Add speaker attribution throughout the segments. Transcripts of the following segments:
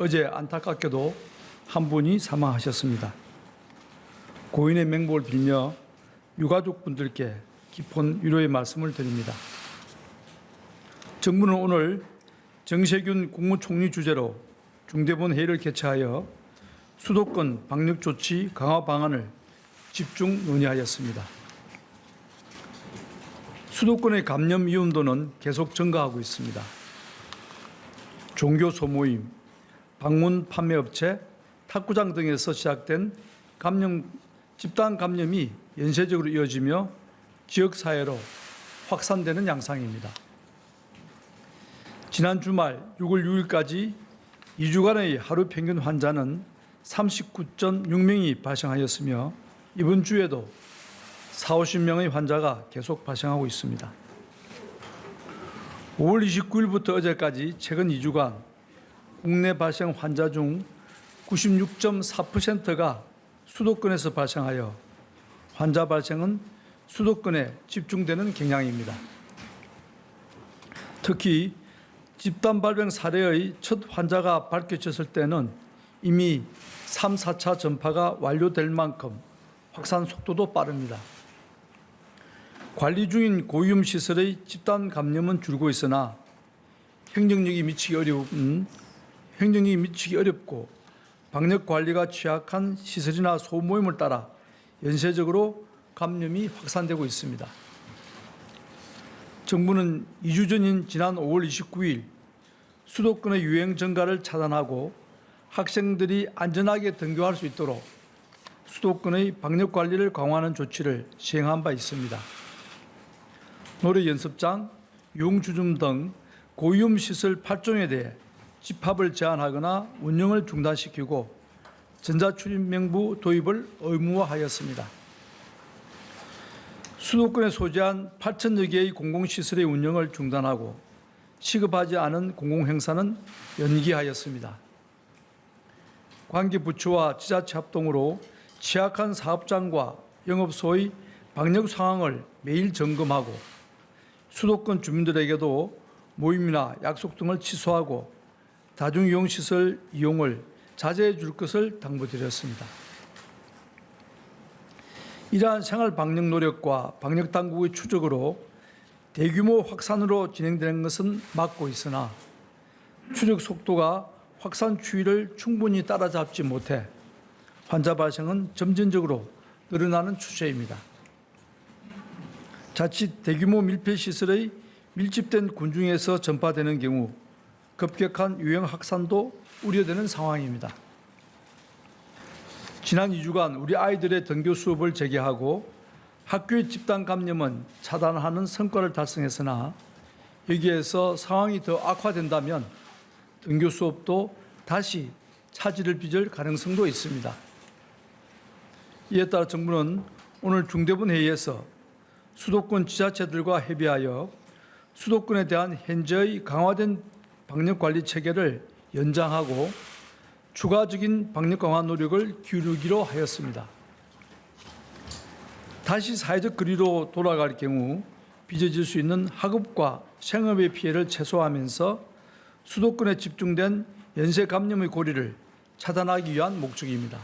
Speaker 1: 어제 안타깝게도 한 분이 사망하셨습니다. 고인의 명복을 빌며 유가족분들께 깊은 위로의 말씀을 드립니다. 정부는 오늘 정세균 국무총리 주재로 중대본 회의를 개최하여 수도권 방역조치 강화 방안을 집중 논의하였습니다. 수도권의 감염 위험도는 계속 증가하고 있습니다. 종교 소모임, 방문 판매업체, 탁구장 등에서 시작된 집단 감염이 연쇄적으로 이어지며 지역사회로 확산되는 양상입니다. 지난 주말 6월 6일까지 2주간의 하루 평균 환자는 39.6명이 발생하였으며 이번 주에도 40~50명의 환자가 계속 발생하고 있습니다. 5월 29일부터 어제까지 최근 2주간 국내 발생 환자 중 96.4%가 수도권에서 발생하여 환자 발생은 수도권에 집중되는 경향입니다. 특히 집단 발병 사례의 첫 환자가 밝혀졌을 때는 이미 3, 4차 전파가 완료될 만큼 확산 속도도 빠릅니다. 관리 중인 고위험 시설의 집단 감염은 줄고 있으나 행정력이 미치기 어렵고 방역 관리가 취약한 시설이나 소모임을 따라 연쇄적으로 감염이 확산되고 있습니다. 정부는 2주 전인 지난 5월 29일 수도권의 유행 증가를 차단하고 학생들이 안전하게 등교할 수 있도록 수도권의 방역 관리를 강화하는 조치를 시행한 바 있습니다. 노래 연습장, 유흥주점 등 고위험 시설 8종에 대해 집합을 제한하거나 운영을 중단시키고 전자출입명부 도입을 의무화하였습니다. 수도권에 소재한 8천여 개의 공공시설의 운영을 중단하고 시급하지 않은 공공행사는 연기하였습니다. 관계부처와 지자체 합동으로 취약한 사업장과 영업소의 방역 상황을 매일 점검하고 수도권 주민들에게도 모임이나 약속 등을 취소하고 다중이용시설 이용을 자제해 줄 것을 당부드렸습니다. 이러한 생활 방역 노력과 방역 당국의 추적으로 대규모 확산으로 진행되는 것은 막고 있으나 추적 속도가 확산 추이를 충분히 따라잡지 못해 환자 발생은 점진적으로 늘어나는 추세입니다. 자칫 대규모 밀폐시설의 밀집된 군중에서 전파되는 경우 급격한 유행 확산도 우려되는 상황입니다. 지난 2주간 우리 아이들의 등교 수업을 재개하고 학교의 집단 감염은 차단하는 성과를 달성했으나 여기에서 상황이 더 악화된다면 등교 수업도 다시 차질을 빚을 가능성도 있습니다. 이에 따라 정부는 오늘 중대본 회의에서 수도권 지자체들과 협의하여 수도권에 대한 현재의 강화된 방역관리 체계를 연장하고 추가적인 방역 강화 노력을 기울이기로 하였습니다. 다시 사회적 거리로 돌아갈 경우 빚어질 수 있는 학업과 생업의 피해를 최소화하면서 수도권에 집중된 연쇄 감염의 고리를 차단하기 위한 목적입니다.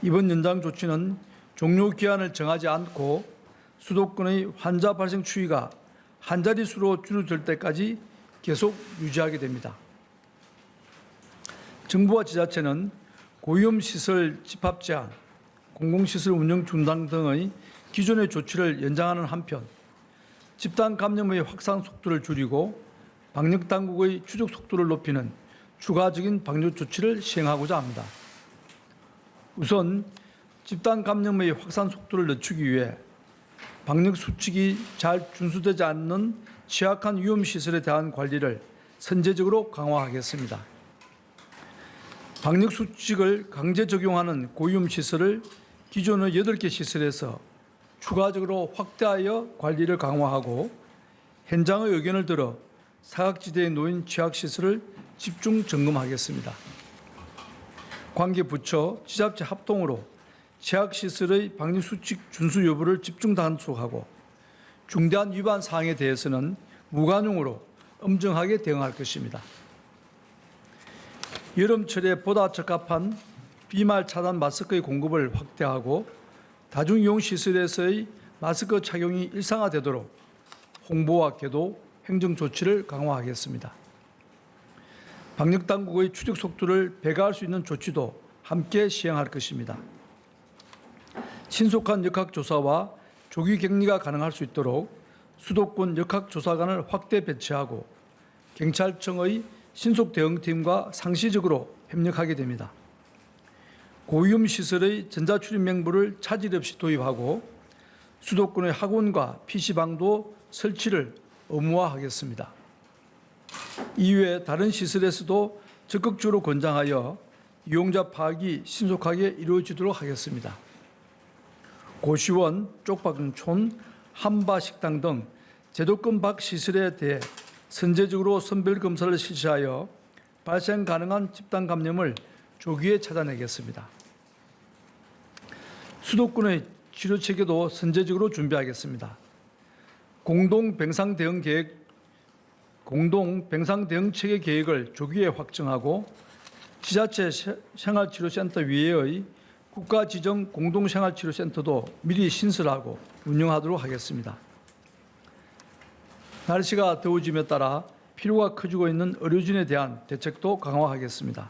Speaker 1: 이번 연장 조치는 종료 기한을 정하지 않고 수도권의 환자 발생 추이가 한 자릿수로 줄어들 때까지 계속 유지하게 됩니다. 정부와 지자체는 고위험 시설 집합 제한, 공공시설 운영 중단 등의 기존의 조치를 연장하는 한편 집단 감염의 확산 속도를 줄이고 방역 당국의 추적 속도를 높이는 추가적인 방역 조치를 시행하고자 합니다. 우선 집단 감염의 확산 속도를 늦추기 위해 방역 수칙이 잘 준수되지 않는 취약한 위험시설에 대한 관리를 선제적으로 강화하겠습니다. 방역 수칙을 강제 적용하는 고위험시설을 기존의 8개 시설에서 추가적으로 확대하여 관리를 강화하고 현장의 의견을 들어 사각지대에 놓인 취약시설을 집중 점검하겠습니다. 관계부처, 지자체 합동으로 취약시설의 방역수칙 준수 여부를 집중 단속하고 중대한 위반 사항에 대해서는 무관용으로 엄정하게 대응할 것입니다. 여름철에 보다 적합한 비말 차단 마스크의 공급을 확대하고 다중이용 시설에서의 마스크 착용이 일상화되도록 홍보와 계도, 행정 조치를 강화하겠습니다. 방역당국의 추적 속도를 배가할 수 있는 조치도 함께 시행할 것입니다. 신속한 역학조사와 조기 격리가 가능할 수 있도록 수도권 역학조사관을 확대 배치하고 경찰청의 신속대응팀과 상시적으로 협력하게 됩니다. 고위험 시설의 전자출입 명부를 차질 없이 도입하고 수도권의 학원과 PC방도 설치를 의무화하겠습니다. 이외에 다른 시설에서도 적극적으로 권장하여 이용자 파악이 신속하게 이루어지도록 하겠습니다. 고시원, 쪽방촌, 한바식당 등 제도권 밖 시설에 대해 선제적으로 선별 검사를 실시하여 발생 가능한 집단 감염을 조기에 찾아내겠습니다. 수도권의 치료 체계도 선제적으로 준비하겠습니다. 공동 병상 대응 체계 계획을 조기에 확정하고 지자체 생활치료센터 위에의 국가 지정 공동생활치료센터도 미리 신설하고 운영하도록 하겠습니다. 날씨가 더워짐에 따라 필요가 커지고 있는 의료진에 대한 대책도 강화하겠습니다.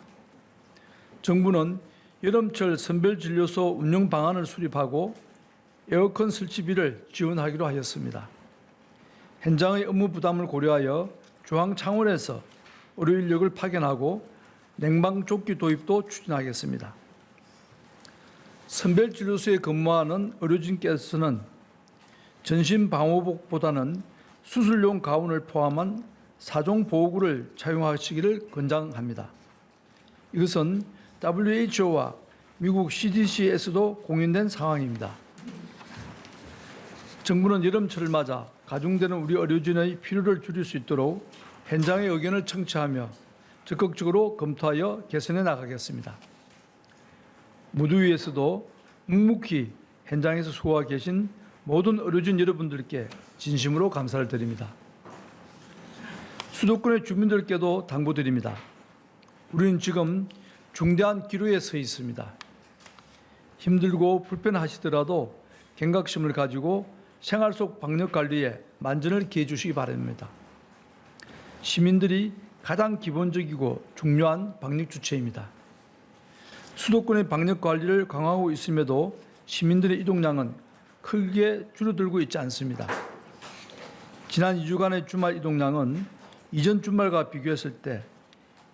Speaker 1: 정부는 여름철 선별진료소 운영 방안을 수립하고 에어컨 설치비를 지원하기로 하였습니다. 현장의 업무 부담을 고려하여 중앙 차원에서 의료 인력을 파견하고 냉방조끼 도입도 추진하겠습니다. 선별진료소에 근무하는 의료진께서는 전신방호복보다는 수술용 가운을 포함한 4종 보호구를 착용하시기를 권장합니다. 이것은 WHO와 미국 CDC에서도 공인된 상황입니다. 정부는 여름철을 맞아 가중되는 우리 의료진의 필요를 줄일 수 있도록 현장의 의견을 청취하며 적극적으로 검토하여 개선해 나가겠습니다. 무더위에서도 묵묵히 현장에서 수고하고 계신 모든 의료진 여러분들께 진심으로 감사를 드립니다. 수도권의 주민들께도 당부드립니다. 우리는 지금 중대한 기로에 서 있습니다. 힘들고 불편하시더라도 경각심을 가지고 생활 속 방역 관리에 만전을 기해 주시기 바랍니다. 시민들이 가장 기본적이고 중요한 방역 주체입니다. 수도권의 방역 관리를 강화하고 있음에도 시민들의 이동량은 크게 줄어들고 있지 않습니다. 지난 2주간의 주말 이동량은 이전 주말과 비교했을 때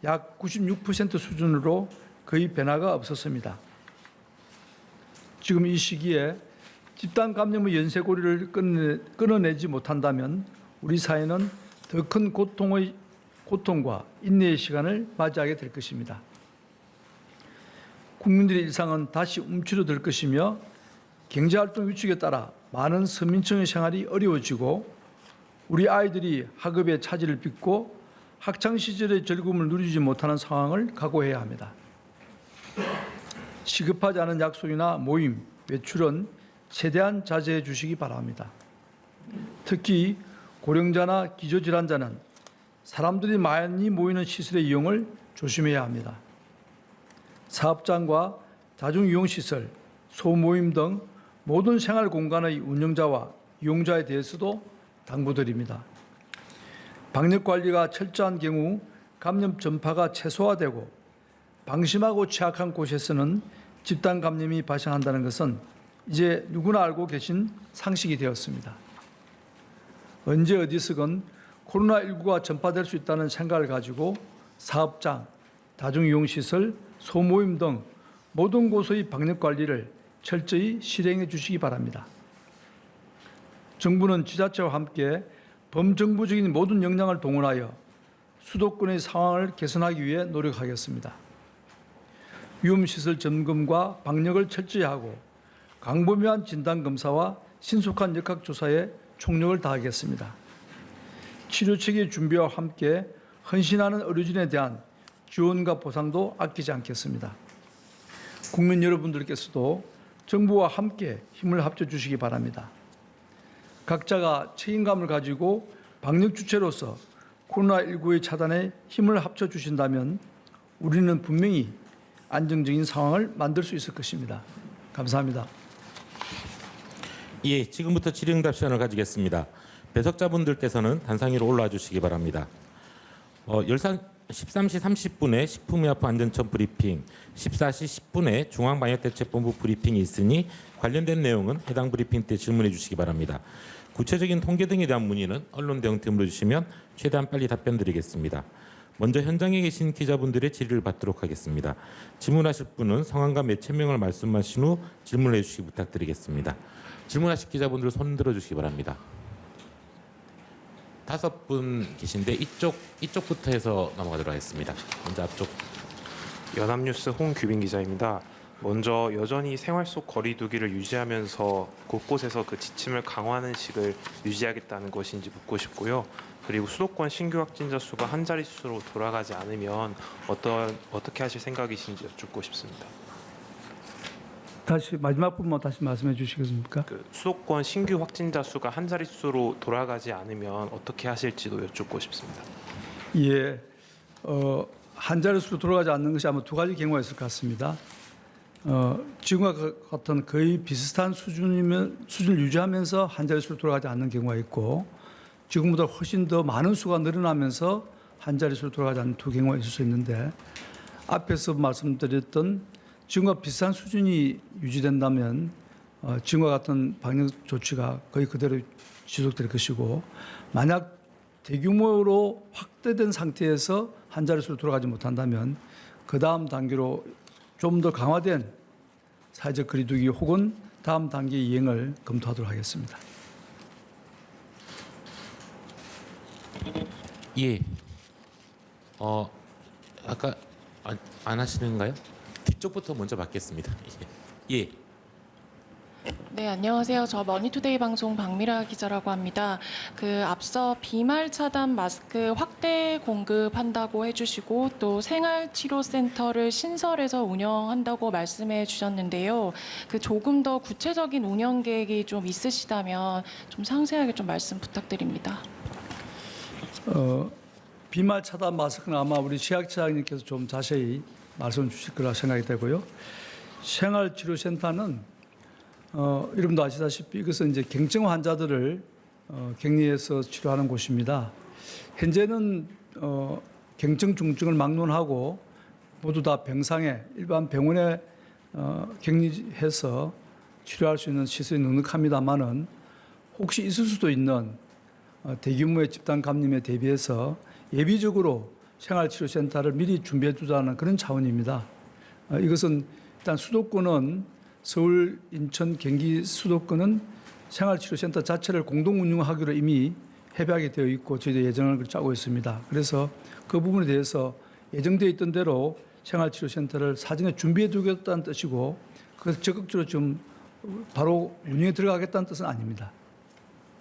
Speaker 1: 약 96% 수준으로 거의 변화가 없었습니다. 지금 이 시기에 집단 감염의 연쇄고리를 끊어내지 못한다면 우리 사회는 더 큰 고통과 인내의 시간을 맞이하게 될 것입니다. 국민들의 일상은 다시 움츠러들 것이며 경제활동 위축에 따라 많은 서민층의 생활이 어려워지고 우리 아이들이 학업에 차질을 빚고 학창시절의 즐거움을 누리지 못하는 상황을 각오해야 합니다. 시급하지 않은 약속이나 모임, 외출은 최대한 자제해 주시기 바랍니다. 특히 고령자나 기저질환자는 사람들이 많이 모이는 시설의 이용을 조심해야 합니다. 사업장과 다중이용시설, 소모임 등 모든 생활공간의 운영자와 이용자에 대해서도 당부드립니다. 방역관리가 철저한 경우 감염 전파가 최소화되고 방심하고 취약한 곳에서는 집단 감염이 발생한다는 것은 이제 누구나 알고 계신 상식이 되었습니다. 언제 어디서건 코로나19가 전파될 수 있다는 생각을 가지고 사업장, 다중이용시설, 소모임 등 모든 곳의 방역관리를 철저히 실행해 주시기 바랍니다. 정부는 지자체와 함께 범정부적인 모든 역량을 동원하여 수도권의 상황을 개선하기 위해 노력하겠습니다. 위험시설 점검과 방역을 철저히 하고 광범위한 진단검사와 신속한 역학조사에 총력을 다하겠습니다. 치료체계 준비와 함께 헌신하는 의료진에 대한 지원과 보상도 아끼지 않겠습니다. 국민 여러분들께서도 정부와 함께 힘을 합쳐주시기 바랍니다. 각자가 책임감을 가지고 방역 주체로서 코로나19의 차단에 힘을 합쳐주신다면 우리는 분명히 안정적인 상황을 만들 수 있을 것입니다. 감사합니다.
Speaker 2: 예, 지금부터 질의응답 시간을 가지겠습니다. 배석자분들께서는 단상위로 올라와 주시기 바랍니다. 13시 30분에 식품의약품안전처 브리핑, 14시 10분에 중앙방역대책본부 브리핑이 있으니 관련된 내용은 해당 브리핑 때 질문해 주시기 바랍니다. 구체적인 통계 등에 대한 문의는 언론 대응팀으로 주시면 최대한 빨리 답변 드리겠습니다. 먼저 현장에 계신 기자분들의 질의를 받도록 하겠습니다. 질문하실 분은 성함과 매체명을 말씀하신 후 질문해 주시기 부탁드리겠습니다. 질문하실 기자분들 손 들어주시기 바랍니다. 5분 계신데 이쪽부터 해서 넘어가도록 하겠습니다. 먼저 앞쪽.
Speaker 3: 연합뉴스 홍규빈 기자입니다. 먼저 여전히 생활 속 거리 두기를 유지하면서 곳곳에서 그 지침을 강화하는 식을 유지하겠다는 것인지 묻고 싶고요. 그리고 수도권 신규 확진자 수가 한 자릿수로 돌아가지 않으면 어떻게 하실 생각이신지 여쭙고 싶습니다.
Speaker 1: 다시 마지막 부분만 다시 말씀해 주시겠습니까?
Speaker 3: 그 수도권 신규 확진자 수가 한 자릿수로 돌아가지 않으면 어떻게 하실지도 여쭙고 싶습니다.
Speaker 1: 예, 한 자릿수로 돌아가지 않는 것이 아마 두 가지 경우가 있을 것 같습니다. 지금과 같은 거의 비슷한 수준을 유지하면서 한 자릿수로 돌아가지 않는 경우가 있고, 지금보다 훨씬 더 많은 수가 늘어나면서 한 자릿수로 돌아가지 않는 두 경우가 있을 수 있는데, 앞에서 말씀드렸던 지금과 비슷한 수준이 유지된다면 지금과 같은 방역 조치가 거의 그대로 지속될 것이고, 만약 대규모로 확대된 상태에서 한 자릿수로 돌아가지 못한다면 그 다음 단계로 좀 더 강화된 사회적 거리두기 혹은 다음 단계 이행을 검토하도록 하겠습니다.
Speaker 2: 예. 아까 안 하시는가요? 뒤쪽부터 먼저 받겠습니다. 예.
Speaker 4: 네, 안녕하세요. 저 머니투데이 방송 박미라 기자라고 합니다. 앞서 비말 차단 마스크 확대 공급한다고 해주시고 또 생활치료센터를 신설해서 운영한다고 말씀해 주셨는데요. 조금 더 구체적인 운영 계획이 좀 있으시다면 좀 상세하게 좀 말씀 부탁드립니다.
Speaker 1: 비말 차단 마스크는 아마 우리 시학자님께서 좀 자세히 말씀 주실 거라 생각이 되고요. 생활치료센터는 여러분도 아시다시피 이것은 이제 경증 환자들을 격리해서 치료하는 곳입니다. 현재는 경증, 중증을 막론하고 모두 다 병상에 일반 병원에 격리해서 치료할 수 있는 시설이 넉넉합니다만은 혹시 있을 수도 있는 대규모의 집단 감염에 대비해서 예비적으로 생활치료센터를 미리 준비해 두자는 그런 차원입니다. 이것은 일단 수도권은 서울, 인천, 경기 수도권은 생활치료센터 자체를 공동 운영하기로 이미 협약이 되어 있고 저희도 예정을 짜고 있습니다. 그래서 그 부분에 대해서 예정되어 있던 대로 생활치료센터를 사전에 준비해 두겠다는 뜻이고 그것을 적극적으로 좀 바로 운영에 들어가겠다는 뜻은 아닙니다.